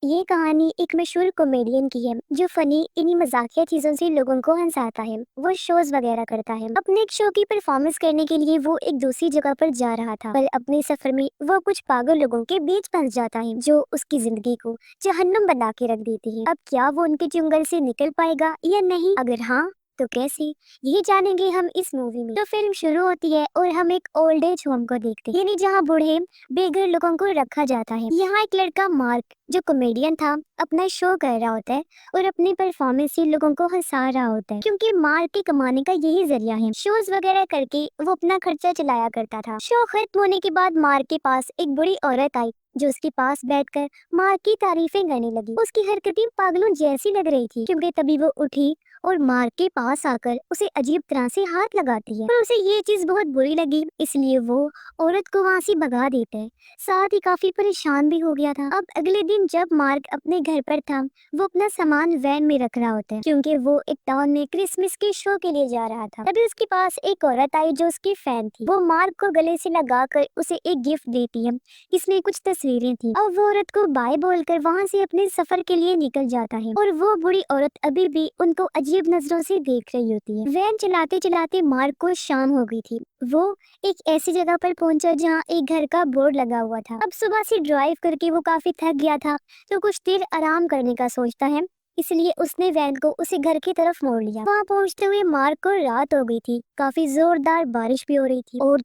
ये कहानी एक मशहूर कॉमेडियन की है जो फनी इन्हीं मजाकिया चीजों से लोगों को हंसाता है। वो शोज वगैरह करता है। अपने एक शो की परफॉर्मेंस करने के लिए वो एक दूसरी जगह पर जा रहा था, पर अपने सफर में वो कुछ पागल लोगों के बीच फंस जाता है जो उसकी जिंदगी को जहन्नुम बना के रख देती है। अब क्या वो उनके चुंगल से निकल पाएगा या नहीं? अगर हाँ तो कैसे, यही जानेंगे हम इस मूवी में। तो फिल्म शुरू होती है और हम एक ओल्ड एज होम को देखते हैं, यानी जहाँ बूढ़े बेघर लोगों को रखा जाता है। यहाँ एक लड़का मार्क जो कॉमेडियन था अपना शो कर रहा होता है और अपनी परफॉर्मेंस से लोगों को हंसा रहा होता है, क्योंकि मार्क के कमाने का यही जरिया है। शोज वगैरह करके वो अपना खर्चा चलाया करता था। शो खत्म होने के बाद मार्क के पास एक बड़ी औरत आई जो उसके पास बैठकर मार्क की तारीफें करने लगी। उसकी हरकतें पागलों जैसी लग रही थी, क्योंकि तभी वो उठी और मार्क के पास आकर उसे अजीब तरह से हाथ लगाती है। पर उसे ये चीज बहुत बुरी लगी, इसलिए वो औरत को वहां से भगा देता है। साथ ही काफी परेशान भी हो गया था। अब अगले दिन जब मार्क अपने घर पर था, वो अपना सामान वैन में रख रहा होता है, क्योंकि वो एक टाउन में क्रिसमस के शो के लिए जा रहा था। तभी उसके पास एक औरत आई जो उसकी फैन थी। वो मार्क को गले से लगाकर उसे एक गिफ्ट देती है, इसमें कुछ तस्वीरें थी। और वो औरत को बाय बोलकर वहाँ से अपने सफर के लिए निकल जाता है, और वो बुरी औरत अभी भी उनको अजीब नजरों से देख रही होती है। वैन चलाते चलाते मार्क को शाम हो गई थी। वो एक ऐसी जगह पर पहुंचा जहाँ एक घर का बोर्ड लगा हुआ था। अब सुबह से ड्राइव करके वो काफी थक गया था, तो कुछ देर आराम करने का सोचता है, इसलिए उसने वैन को उसी घर की तरफ मोड़ लिया। वहाँ पहुंचते हुए मार्क को रात हो गई थी। काफी जोरदार बारिश भी हो रही थी और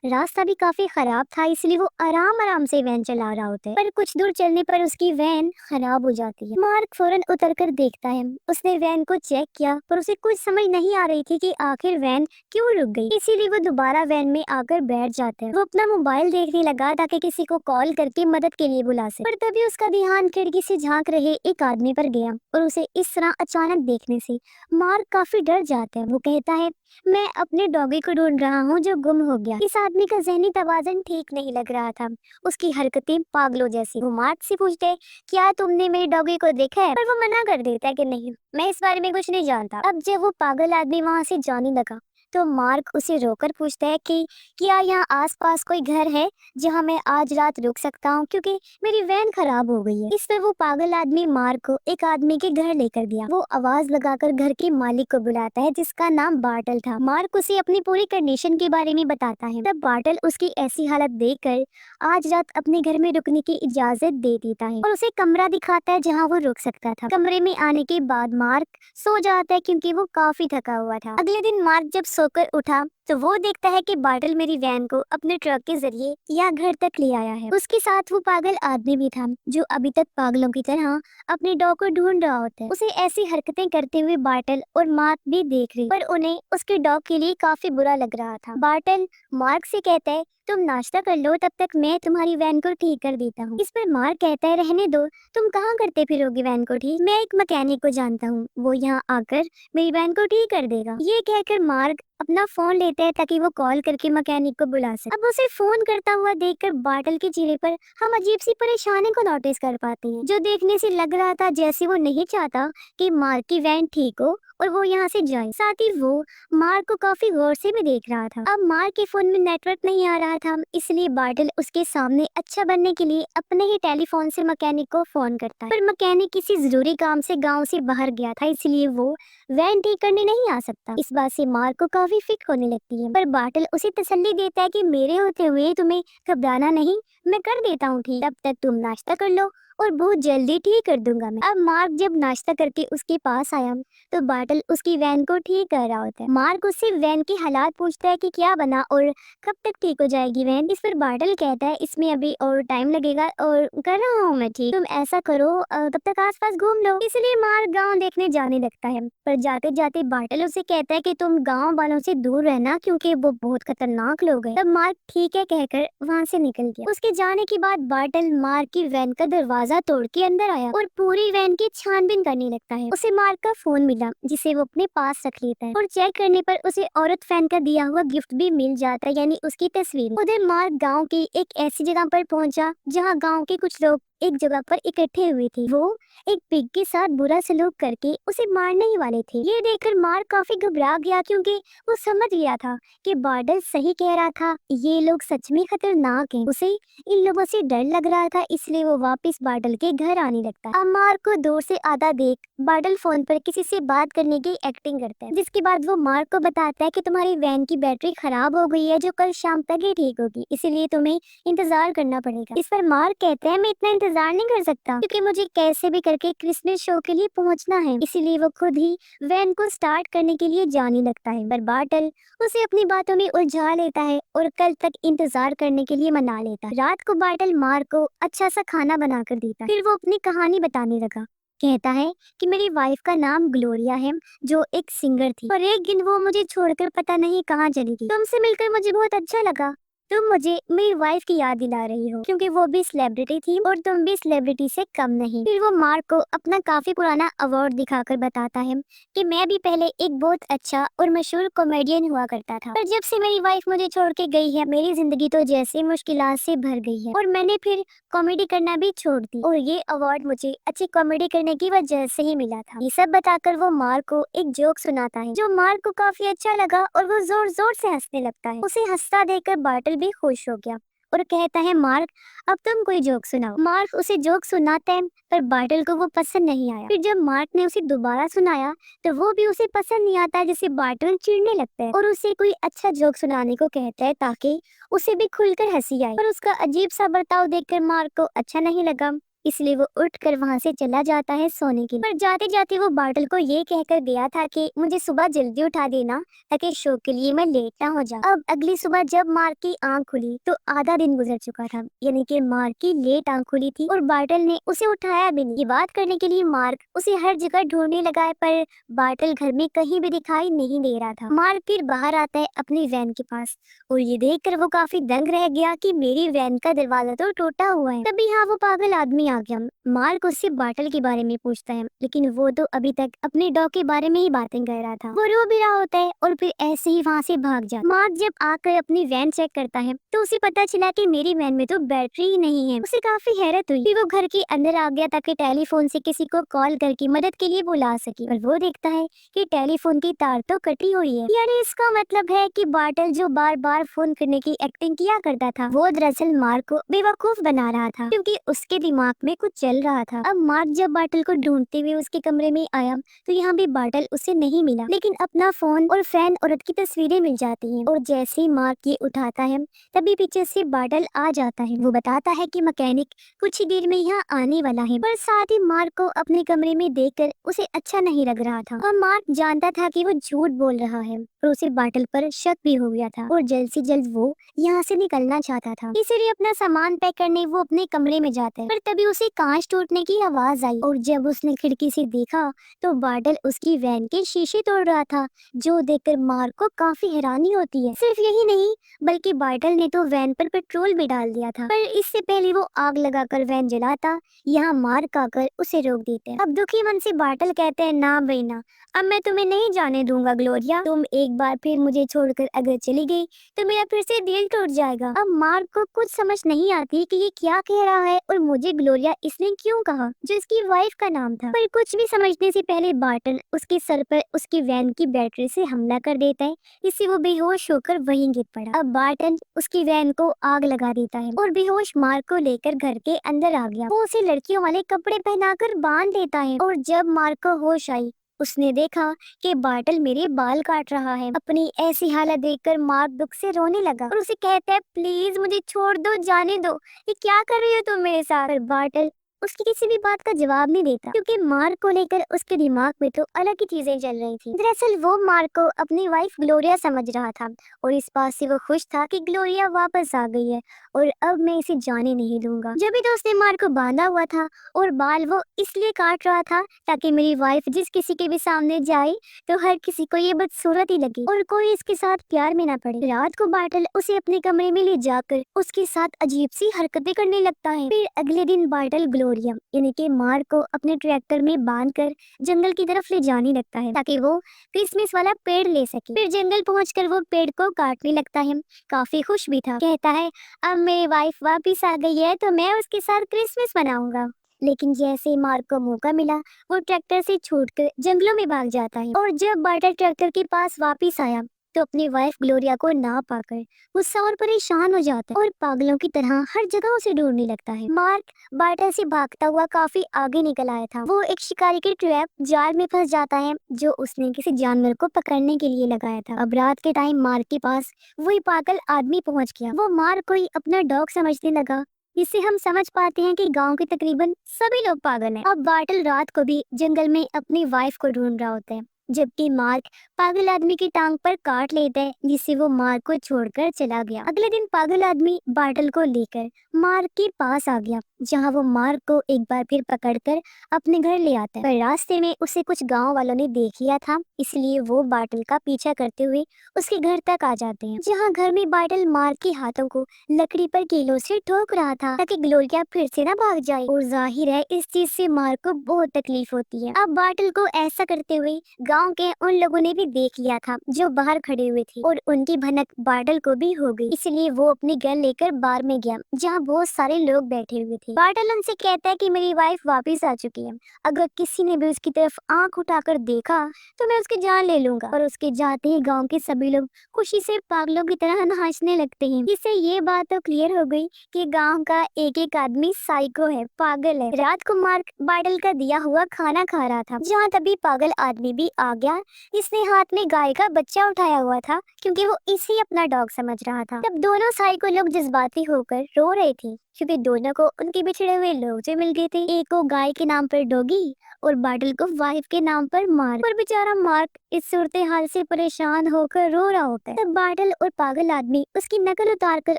रास्ता भी काफी खराब था, इसलिए वो आराम आराम से वैन चला रहा होता है। पर कुछ दूर चलने पर उसकी वैन खराब हो जाती है। मार्क फौरन उतर कर देखता है। उसने वैन को चेक किया, पर उसे कुछ समझ नहीं आ रही थी कि आखिर वैन क्यों रुक गई, इसीलिए वो दोबारा वैन में आकर बैठ जाता है। वो अपना मोबाइल देखने लगा ताकि किसी को कॉल करके मदद के लिए बुला सके। पर तभी उसका ध्यान खिड़की से झांक रहे एक आदमी पर गया, और उसे इस तरह अचानक देखने से मार्क काफी डर जाता है। वो कहता है, मैं अपने डॉगी को ढूंढ रहा हूँ जो गुम हो गया। इस आदमी का जहनी तवाज़ुन ठीक नहीं लग रहा था। उसकी हरकतें पागलों जैसी। वो मार्क से पूछते हैं, क्या तुमने मेरे डॉगी को देखा है? पर वो मना कर देता है कि नहीं, मैं इस बारे में कुछ नहीं जानता। अब जब वो पागल आदमी वहाँ से जाने लगा, तो मार्क उसे रोकर पूछता है कि क्या यहाँ आसपास कोई घर है जहाँ मैं आज रात रुक सकता हूँ, क्योंकि मेरी वैन खराब हो गई है। इस पर वो पागल आदमी मार्क को एक आदमी के घर लेकर गया। वो आवाज लगाकर घर के मालिक को बुलाता है, जिसका नाम बार्टल था। मार्क उसे अपनी पूरी कंडीशन के बारे में बताता है। तब बार्टल उसकी ऐसी हालत देखकर आज रात अपने घर में रुकने की इजाजत दे देता है और उसे कमरा दिखाता है जहाँ वो रुक सकता था। कमरे में आने के बाद मार्क सो जाता है, क्योंकि वो काफी थका हुआ था। अगले दिन मार्क जब सोकर उठा तो वो देखता है कि बार्टल मेरी वैन को अपने ट्रक के जरिए यहाँ घर तक ले आया है। उसके साथ वो पागल आदमी भी था जो अभी तक पागलों की तरह अपने डॉग को ढूंढ रहा होता है। उसे ऐसी हरकतें करते हुए बार्टल और मार्क भी देख रहे, पर उन्हें उसके डॉग के लिए काफी बुरा लग रहा था। बार्टल मार्क से कहता है, तुम नाश्ता कर लो, तब तक मैं तुम्हारी वैन को ठीक कर देता हूँ। इस पर मार्क कहता है, रहने दो, तुम कहाँ करते फिरोगे वैन को ठीक? मैं एक मैकेनिक को जानता हूँ, वो यहाँ आकर मेरी वैन को ठीक कर देगा। ये कहकर मार्क अपना फोन लेता है ताकि वो कॉल करके मैकेनिक को बुला सके। अब उसे फोन करता हुआ देखकर बार्टल के चेहरे पर हम अजीब सी परेशानी को नोटिस कर पाते हैं, जो देखने से लग रहा था जैसे वो नहीं चाहता कि मार्क की वैन ठीक हो और वो यहाँ से जाए। साथ ही वो मार्क को काफी गौर से भी देख रहा था। अब मार्क के फोन में नेटवर्क नहीं आ रहा था, इसलिए बार्टल उसके सामने अच्छा बनने के लिए अपने ही टेलीफोन से मैकेनिक को फोन करता है। पर मैकेनिक किसी जरूरी काम से गाँव से बाहर गया था, इसलिए वो वैन ठीक करने नहीं आ सकता। इस बात से मार्क को काफी फिक्र होने लगती है, पर बार्टल उसे तसल्ली देता है कि मेरे होते हुए तुम्हें घबराना नहीं, मैं कर देता हूँ ठीक, तब तक तुम नाश्ता कर लो और बहुत जल्दी ठीक कर दूंगा मैं। अब मार्क जब नाश्ता करके उसके पास आया तो बार्टल उसकी वैन को ठीक कर रहा होता है। मार्क उससे वैन की हालात पूछता है कि क्या बना और कब तक ठीक हो जाएगी वैन। इस पर बार्टल कहता है, इसमें अभी और टाइम लगेगा और कर रहा हूँ मैं ठीक, तुम ऐसा करो तब तक आसपास घूम लो। इसलिए मार्क गाँव देखने जाने लगता है, पर जाते जाते बार्टल उसे कहता है कि तुम गाँव वालों से दूर रहना, क्योंकि वो बहुत खतरनाक लोग हैं। तब मार्क ठीक है कहकर वहाँ से निकल गया। उसके जाने के बाद बार्टल मार्क की वैन का दरवाजा तोड़ के अंदर आया और पूरी वैन की छानबीन करने लगता है। उसे मार्क का फोन मिला, जिसे वो अपने पास रख लेता है, और चेक करने पर उसे औरत फैन का दिया हुआ गिफ्ट भी मिल जाता है, यानी उसकी तस्वीर। उधर मार्क गाँव की एक ऐसी जगह पर पहुंचा जहाँ गाँव के कुछ लोग एक जगह पर इकट्ठे हुए थे। वो एक पिग के साथ बुरा सलूक करके उसे मारने ही वाले थे। ये देखकर मार्क काफी घबरा गया क्योंकि वो समझ गया था कि बार्टल सही कह रहा था, ये लोग सच में खतरनाक हैं। उसे इन लोगों से डर लग रहा था, इसलिए वो वापस बार्टल के घर आने लगता है। अब मार्क को दूर से आधा देख बार्टल फोन पर किसी से बात करने की एक्टिंग करता है, जिसके बाद वो मार्क को बताता है कि तुम्हारी वैन की बैटरी खराब हो गई है, जो कल शाम तक ही ठीक होगी, इसीलिए तुम्हें इंतजार करना पड़ेगा। इस पर मार्क कहते हैं, मैं इतना इंतजार नहीं कर सकता क्योंकि मुझे कैसे भी करके क्रिसमस शो के लिए पहुंचना है। इसीलिए वो खुद ही वैन को स्टार्ट करने के लिए जाने लगता है, पर बार्टल उसे अपनी बातों में उलझा लेता है और कल तक इंतजार करने के लिए मना लेता है। रात को बार्टल मार्क को अच्छा सा खाना बनाकर देता है। फिर वो अपनी कहानी बताने लगा। कहता है कि मेरी वाइफ का नाम ग्लोरिया है, जो एक सिंगर थी, और एक दिन वो मुझे छोड़कर पता नहीं कहाँ चली गई। तुमसे मिलकर मुझे बहुत अच्छा लगा। तुम मुझे मेरी वाइफ की याद दिला रही हो क्योंकि वो भी सेलिब्रिटी थी और तुम भी सेलिब्रिटी से कम नहीं। फिर वो मार्क को अपना काफी पुराना अवार्ड दिखाकर बताता है कि मैं भी पहले एक बहुत अच्छा और मशहूर कॉमेडियन हुआ करता था, पर जब से मेरी वाइफ मुझे छोड़ के गई है, मेरी जिंदगी तो जैसे मुश्किलात से भर गई है और मैंने फिर कॉमेडी करना भी छोड़ दी, और ये अवार्ड मुझे अच्छी कॉमेडी करने की वजह से ही मिला था। ये सब बताकर वो मार्क को एक जोक सुनाता है, जो मार्क को काफी अच्छा लगा और वो जोर जोर से हंसने लगता है। उसे हंसता देखकर बार्टल भी खुश हो गया और कहता है, मार्क अब तुम कोई जोक सुनाओ। मार्क उसे जोक सुनाता है, पर बार्टल को वो पसंद नहीं आया। फिर जब मार्क ने उसे दोबारा सुनाया तो वो भी उसे पसंद नहीं आता, जिसे बार्टल चिढ़ने लगता है और उसे कोई अच्छा जोक सुनाने को कहता है ताकि उसे भी खुलकर हंसी आए। पर उसका अजीब सा बर्ताव देखकर मार्क को अच्छा नहीं लगा, इसलिए वो उठकर वहां से चला जाता है सोने के लिए। पर जाते जाते वो बार्टल को ये कहकर गया था कि मुझे सुबह जल्दी उठा देना ताकि शो के लिए मैं लेट ना हो जाऊं। अब अगली सुबह जब मार्क की आंख खुली तो आधा दिन गुजर चुका था, यानी कि मार्क की लेट आंख खुली थी और बार्टल ने उसे उठाया भी नहीं। ये बात करने के लिए मार्क उसे हर जगह ढूंढने लगा है, पर बार्टल घर में कहीं भी दिखाई नहीं दे रहा था। मार्क फिर बाहर आता है अपनी वैन के पास और ये देखकर वो काफी दंग रह गया कि मेरी वैन का दरवाजा तो टूटा हुआ है। तभी यहाँ वो पागल आदमी आ गया। मार्क उससे बार्टल के बारे में पूछता है, लेकिन वो तो अभी तक अपने डॉग के बारे में ही बातें कर रहा था। वो रो भी रहा होता है और फिर ऐसे ही वहाँ से भाग जाता। मार्क जब आकर अपनी वैन चेक करता है तो उसे पता चला कि मेरी वैन में तो बैटरी ही नहीं है। उसे काफी हैरत हुई। फिर वो घर के अंदर आ गया ताकि टेलीफोन से किसी को कॉल करके मदद के लिए बुला सके, और वो देखता है कि टेलीफोन की तार तो कटी हुई है। यानी इसका मतलब है कि बार्टल जो बार बार फोन करने की एक्टिंग किया करता था, वो दरअसल मार्क को बेवकूफ बना रहा था क्योंकि उसके दिमाग में कुछ चल रहा था। अब मार्क जब बार्टल को ढूंढते हुए उसके कमरे में आया तो यहाँ भी बार्टल उसे नहीं मिला, लेकिन अपना फोन और फैन औरत की तस्वीरें मिल जाती हैं। और जैसे ही मार्क ये उठाता है तभी पीछे से बार्टल आ जाता है। वो बताता है कि मैकेनिक कुछ ही देर में यहाँ आने वाला है, पर साथ ही मार्क को अपने कमरे में देखकर उसे अच्छा नहीं लग रहा था। और मार्क जानता था कि वो झूठ बोल रहा है और उसे बार्टल पर शक भी हो गया था और जल्द से जल्द वो यहाँ से निकलना चाहता था। इसीलिए अपना सामान पैक करने वो अपने कमरे में जाता है, पर तभी उसे कांच टूटने की आवाज आई और जब उसने खिड़की से देखा तो बार्टल उसकी वैन के शीशे तोड़ रहा था, जो देखकर मार्क को काफी हैरानी होती है। सिर्फ यही नहीं बल्कि बार्टल ने तो वैन पर पेट्रोल भी डाल दिया था, पर इससे पहले वो आग लगाकर वैन जलाता, यहाँ मार्क आकर उसे रोक देते हैं। अब दुखी मन से बार्टल कहते हैं, ना भाई ना, अब मैं तुम्हें नहीं जाने दूंगा ग्लोरिया। तुम एक बार फिर मुझे छोड़कर अगर चली गई तो मेरा फिर से दिल टूट जाएगा। अब मार्क को कुछ समझ नहीं आती कि ये क्या कह रहा है और मुझे ग्लोरिया इसने क्यों कहा, जो इसकी वाइफ का नाम था। पर कुछ भी समझने से पहले बार्टल उसके सर पर उसकी वैन की बैटरी से हमला कर देता है, इससे वो बेहोश होकर वहीं गिर पड़ा। अब बार्टल उसकी वैन को आग लगा देता है और बेहोश मार्क को लेकर घर के अंदर आ गया। वो उसे लड़कियों वाले कपड़े पहनाकर बांध देता है और जब मार्क को होश आई उसने देखा कि बार्टल मेरे बाल काट रहा है। अपनी ऐसी हालत देखकर मार्क दुख से रोने लगा और उसे कहता है, प्लीज मुझे छोड़ दो, जाने दो, ये क्या कर रही हो तुम मेरे साथ। पर बार्टल उसकी किसी भी बात का जवाब नहीं देता क्योंकि मार्क को लेकर उसके दिमाग में तो अलग ही चीजें चल रही थी। दरअसल वो मार्क को अपनी वाइफ ग्लोरिया समझ रहा था और इस बात से वो खुश था कि ग्लोरिया वापस आ गई है और अब मैं इसे जाने नहीं दूंगा। जब भी तो उसने मार्क को बांधा हुआ था और बाल वो इसलिए काट रहा था ताकि मेरी वाइफ जिस किसी के भी सामने जाए तो हर किसी को ये बदसूरत ही लगे और कोई इसके साथ प्यार में ना पड़े। रात को बार्टल उसे अपने कमरे में ले जाकर उसके साथ अजीब सी हरकतें करने लगता है। फिर अगले दिन बार्टल ग्लोरिया ग्लोरिया यानी कि मार्क को अपने ट्रैक्टर में बांधकर जंगल की तरफ ले जाने लगता है ताकि वो क्रिसमस वाला पेड़ ले सके। फिर जंगल पहुंचकर वो पेड़ को काटने लगता है। काफी खुश भी था, कहता है अब मेरी वाइफ वापिस आ गई है तो मैं उसके साथ क्रिसमस मनाऊंगा। लेकिन जैसे ही मार्क को मौका मिला वो ट्रैक्टर से छूटकर जंगलों में भाग जाता है। और जब बार्टल ट्रैक्टर के पास वापिस आया तो अपनी वाइफ ग्लोरिया को ना पाकर गुस्सा और परेशान हो जाता है और पागलों की तरह हर जगह उसे ढूंढने लगता है। मार्क बार्टल से भागता हुआ काफी आगे निकल आया था। वो एक शिकारी के ट्रैप जाल में फंस जाता है जो उसने किसी जानवर को पकड़ने के लिए लगाया था। अब रात के टाइम मार्क के पास वही पागल आदमी पहुंच गया। वो मार्क को ही अपना डॉग समझने लगा। इससे हम समझ पाते हैं कि गांव के तकरीबन सभी लोग पागल हैं। अब बार्टल रात को भी जंगल में अपनी वाइफ को ढूंढ रहा होता है, जबकि मार्क पागल आदमी की टांग पर काट लेता है जिससे वो मार्क को छोड़कर चला गया। अगले दिन पागल आदमी बार्टल को लेकर मार्क के पास आ गया, जहां वो मार्क को एक बार फिर पकड़कर अपने घर ले आता है। पर रास्ते में उसे कुछ गांव वालों ने देख लिया था, इसलिए वो बार्टल का पीछा करते हुए उसके घर तक आ जाते हैं, जहां घर में बार्टल मार्क के हाथों को लकड़ी पर कीलों से ठोक रहा था ताकि ग्लोरिया फिर से ना भाग जाए। और जाहिर है इस चीज से मार्क को बहुत तकलीफ होती है। अब बार्टल को ऐसा करते हुए गांव के उन लोगों ने भी देख लिया था जो बाहर खड़े हुए थे, और उनकी भनक बार्टल को भी हो गई। इसलिए वो अपनी गन लेकर बार में गया जहां बहुत सारे लोग बैठे हुए थे। बार्टल उनसे कहता है कि मेरी वाइफ वापस आ चुकी है, अगर किसी ने भी उसकी तरफ आंख उठाकर देखा तो मैं उसकी जान ले लूंगा। और उसके जाते ही गाँव के सभी लोग खुशी से पागलों की तरह नाचने लगते हैं। इससे ये बात तो क्लियर हो गई कि गाँव का एक एक आदमी साइको है, पागल है। रात को मार्क बार्टल का दिया हुआ खाना खा रहा था, जहाँ तभी पागल आदमी भी आ गया। इसने हाथ में गाय का बच्चा उठाया हुआ था क्योंकि वो इसे अपना डॉग समझ रहा था। तब दोनों साइको लोग जज्बाती होकर रो रहे थे क्योंकि दोनों को उनके बिछड़े हुए लोग जो मिल गए थे। एक को गाय के नाम पर डॉगी और बार्टल को वाइफ के नाम पर मार्क। और बेचारा मार्क इस सूरत हाल से परेशान होकर रो रहा होता है। तब बार्टल और पागल आदमी उसकी नकल उतारकर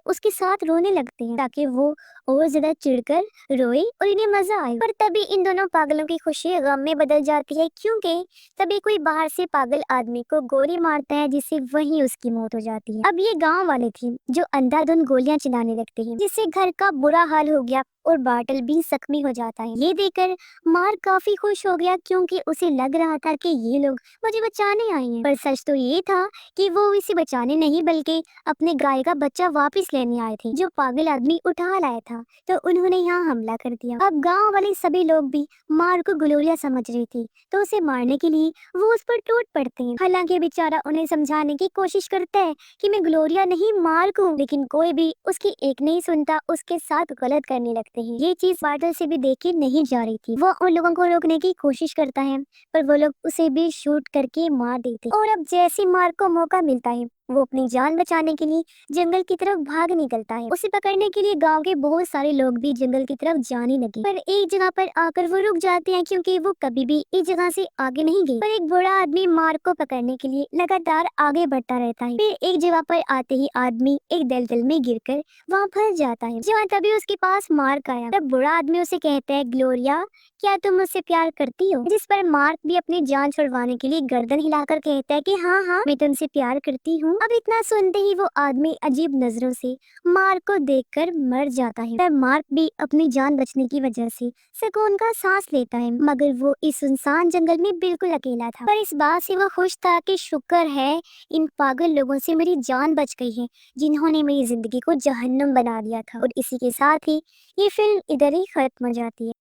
उसके साथ रोने लगते हैं ताकि वो और ज्यादा चिढ़कर रोए और इन्हें मजा आए। पर तभी इन दोनों पागलों की खुशी गम में बदल जाती है क्योंकि तभी कोई बाहर से पागल आदमी को गोली मारता है जिससे वहीं उसकी मौत हो जाती है। अब ये गांव वाले थे जो अंधाधुंध गोलियां चलाने लगते हैं, जिससे घर का बुरा हाल हो गया और बार्टल भी जख्मी हो जाता है। ये देखकर मार्क काफी खुश हो गया क्योंकि उसे लग रहा था कि ये लोग मुझे बचाने आए हैं। पर सच तो ये था कि वो इसे बचाने नहीं बल्कि अपने गाय का बच्चा वापस लेने आए थे जो पागल आदमी उठा लाया था। तो उन्होंने यहाँ हमला कर दिया। अब गांव वाले सभी लोग भी मार्क को ग्लोरिया समझ रहे थे, तो उसे मारने के लिए वो उस पर टूट पड़ते हैं। हालांकि बेचारा उन्हें समझाने की कोशिश करता है कि मैं ग्लोरिया नहीं मार्क हूँ, लेकिन कोई भी उसकी एक नहीं सुनता, उसके साथ गलत करने लगते हैं। ये चीज बार्टल से भी देखी नहीं जा रही थी। वो उन लोगों को रोकने की कोशिश करता है पर वो लोग उसे भी शूट करके मार देते। और अब जैसे मार्क को मौका मिलता है वो अपनी जान बचाने के लिए जंगल की तरफ भाग निकलता है। उसे पकड़ने के लिए गांव के बहुत सारे लोग भी जंगल की तरफ जाने लगे, पर एक जगह पर आकर वो रुक जाते हैं क्योंकि वो कभी भी इस जगह से आगे नहीं गए। पर एक बड़ा आदमी मार्क को पकड़ने के लिए लगातार आगे बढ़ता रहता है। फिर एक जगह पर आते ही आदमी एक दलदल में गिरकर वहाँ फंस जाता है, जहाँ तभी उसके पास मार्क आया। तब बड़ा आदमी उसे कहता है ग्लोरिया क्या तुम मुझसे प्यार करती हो? जिस पर मार्क भी अपनी जान छुड़वाने के लिए गर्दन हिलाकर कहता है कि हाँ हाँ मैं तुमसे प्यार करती हूँ। अब इतना सुनते ही वो आदमी अजीब नजरों से मार्क को देखकर मर जाता है। तब मार्क भी अपनी जान बचने की वजह से सुकून का सांस लेता है, मगर वो इस सुनसान जंगल में बिल्कुल अकेला था। पर इस बात से वो खुश था कि शुक्र है इन पागल लोगों से मेरी जान बच गई है जिन्होंने मेरी जिंदगी को जहन्नुम बना दिया था। और इसी के साथ ही ये फिल्म इधर ही खत्म हो जाती है।